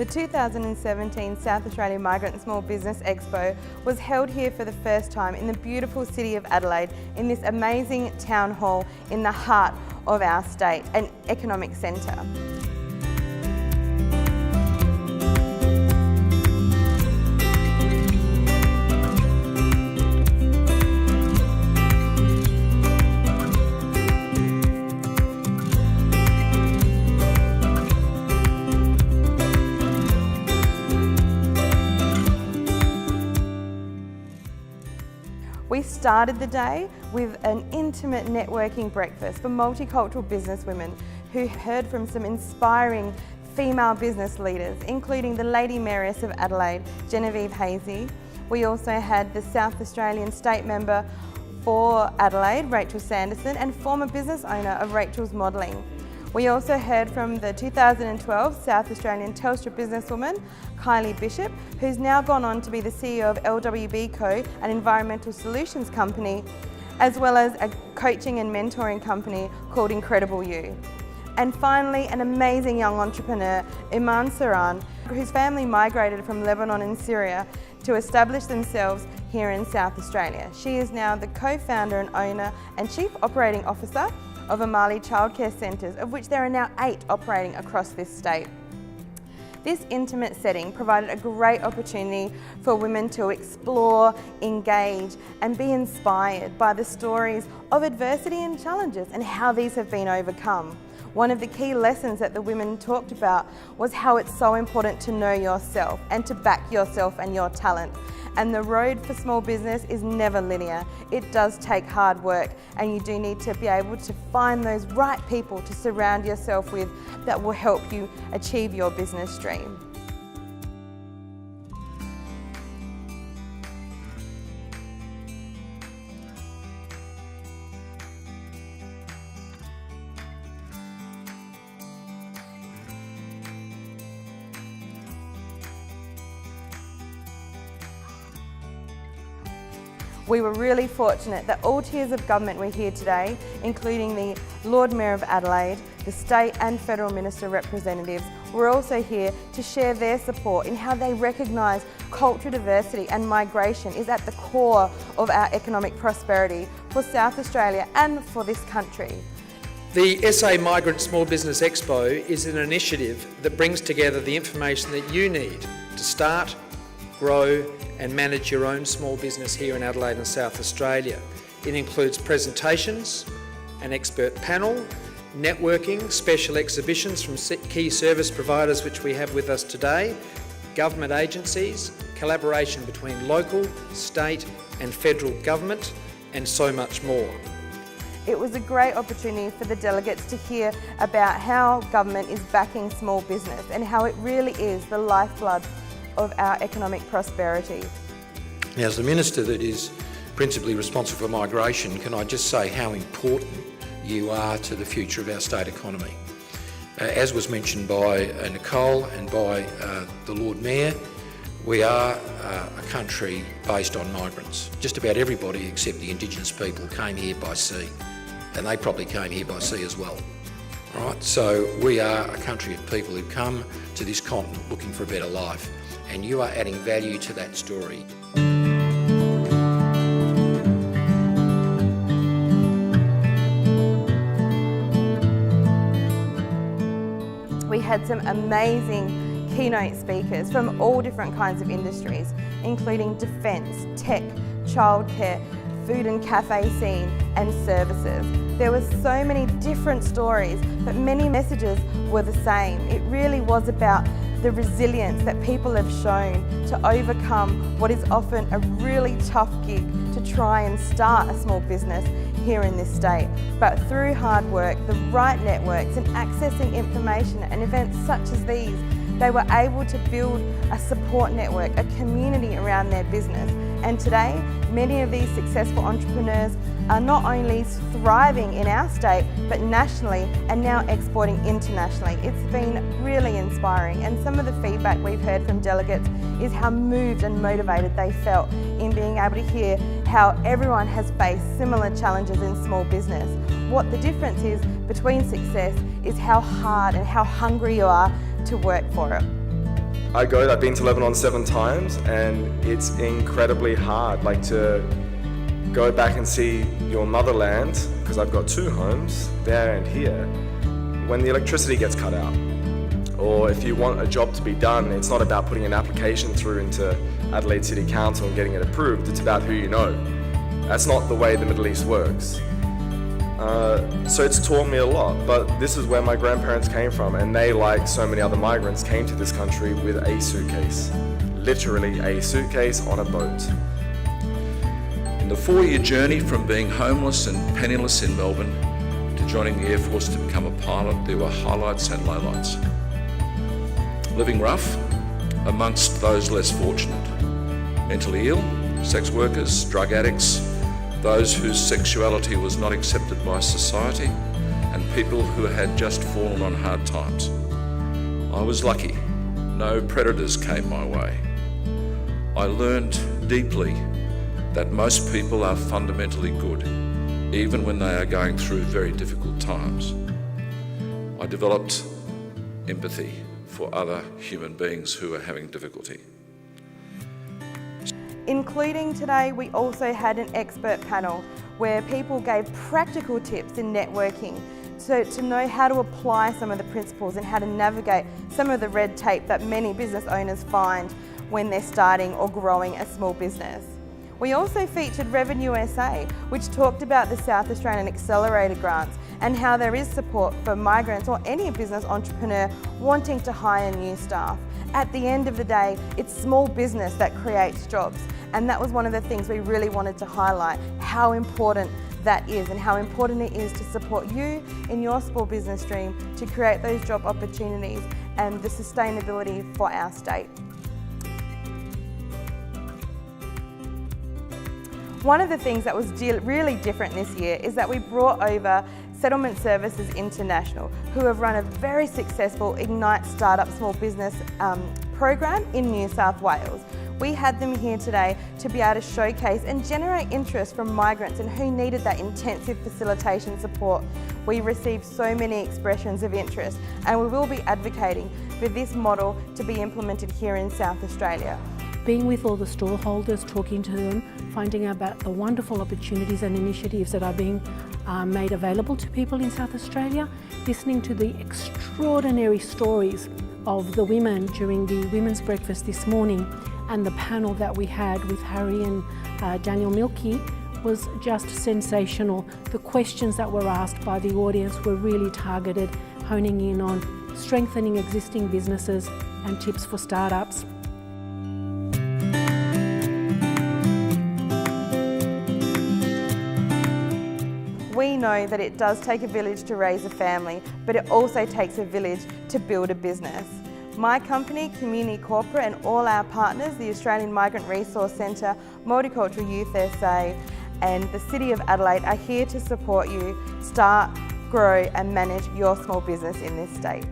The 2017 South Australian Migrant and Small Business Expo was held here for the first time in the beautiful city of Adelaide in this amazing town hall in the heart of our state, an economic centre. We started the day with an intimate networking breakfast for multicultural businesswomen who heard from some inspiring female business leaders, including the Lady Mayoress of Adelaide, Genevieve Hazy. We also had the South Australian State Member for Adelaide, Rachel Sanderson, and former business owner of Rachel's Modelling. We also heard from the 2012 South Australian Telstra businesswoman, Kylie Bishop, who's now gone on to be the CEO of LWB Co, an environmental solutions company, as well as a coaching and mentoring company called Incredible You. And finally, an amazing young entrepreneur, Iman Saran, whose family migrated from Lebanon and Syria to establish themselves here in South Australia. She is now the co-founder and owner and chief operating officer of Amali childcare centres, of which there are now 8 operating across this state. This intimate setting provided a great opportunity for women to explore, engage and be inspired by the stories of adversity and challenges and how these have been overcome. One of the key lessons that the women talked about was how it's so important to know yourself and to back yourself and your talent. And the road for small business is never linear. It does take hard work, and you do need to be able to find those right people to surround yourself with that will help you achieve your business dream. We were really fortunate that all tiers of government were here today, including the Lord Mayor of Adelaide, the state and federal minister representatives were also here to share their support in how they recognise cultural diversity and migration is at the core of our economic prosperity for South Australia and for this country. The SA Migrant Small Business Expo is an initiative that brings together the information that you need to start, grow and manage your own small business here in Adelaide and South Australia. It includes presentations, an expert panel, networking, special exhibitions from key service providers which we have with us today, government agencies, collaboration between local, state and federal government and so much more. It was a great opportunity for the delegates to hear about how government is backing small business and how it really is the lifeblood of our economic prosperity. Now, as the Minister that is principally responsible for migration, can I just say how important you are to the future of our state economy? As was mentioned by Nicole and by the Lord Mayor, we are a country based on migrants. Just about everybody except the Indigenous people came here by sea, and they probably came here by sea as well. Right? So we are a country of people who come to this continent looking for a better life, and you are adding value to that story. We had some amazing keynote speakers from all different kinds of industries, including defence, tech, childcare, food and cafe scene and services. There were so many different stories, but many messages were the same. It really was about the resilience that people have shown to overcome what is often a really tough gig to try and start a small business here in this state. But through hard work, the right networks and accessing information and events such as these, they were able to build a support network, a community around their business. And today, many of these successful entrepreneurs are not only thriving in our state, but nationally and now exporting internationally. It's been really inspiring, and some of the feedback we've heard from delegates is how moved and motivated they felt in being able to hear how everyone has faced similar challenges in small business. What the difference is between success is how hard and how hungry you are to work for it. I've been to Lebanon 7 times, and it's incredibly hard, like to go back and see your motherland, because I've got 2 homes, there and here, when the electricity gets cut out. Or if you want a job to be done, it's not about putting an application through into Adelaide City Council and getting it approved, it's about who you know. That's not the way the Middle East works. So it's taught me a lot, but this is where my grandparents came from, and they, like so many other migrants, came to this country with a suitcase. Literally a suitcase on a boat. In the 4-year journey from being homeless and penniless in Melbourne to joining the Air Force to become a pilot, there were highlights and lowlights. Living rough amongst those less fortunate. Mentally ill, sex workers, drug addicts, those whose sexuality was not accepted by society, and people who had just fallen on hard times. I was lucky. No predators came my way. I learned deeply that most people are fundamentally good, even when they are going through very difficult times. I developed empathy for other human beings who are having difficulty. Including today, we also had an expert panel where people gave practical tips in networking to know how to apply some of the principles and how to navigate some of the red tape that many business owners find when they're starting or growing a small business. We also featured Revenue SA, which talked about the South Australian Accelerator grants and how there is support for migrants or any business entrepreneur wanting to hire new staff. At the end of the day, it's small business that creates jobs, and that was one of the things we really wanted to highlight, how important that is and how important it is to support you in your small business dream to create those job opportunities and the sustainability for our state. One of the things that was really different this year is that we brought over Settlement Services International, who have run a very successful Ignite Startup Small Business program in New South Wales. We had them here today to be able to showcase and generate interest from migrants and who needed that intensive facilitation support. We received so many expressions of interest, and we will be advocating for this model to be implemented here in South Australia. Being with all the stallholders, talking to them, finding out about the wonderful opportunities and initiatives that are being made available to people in South Australia, listening to the extraordinary stories of the women during the women's breakfast this morning, and the panel that we had with Harry and Daniel Milkey was just sensational. The questions that were asked by the audience were really targeted, honing in on strengthening existing businesses and tips for startups. We know that it does take a village to raise a family, but it also takes a village to build a business. My company, Community Corporate, and all our partners, the Australian Migrant Resource Centre, Multicultural Youth SA, and the City of Adelaide are here to support you start, grow and manage your small business in this state.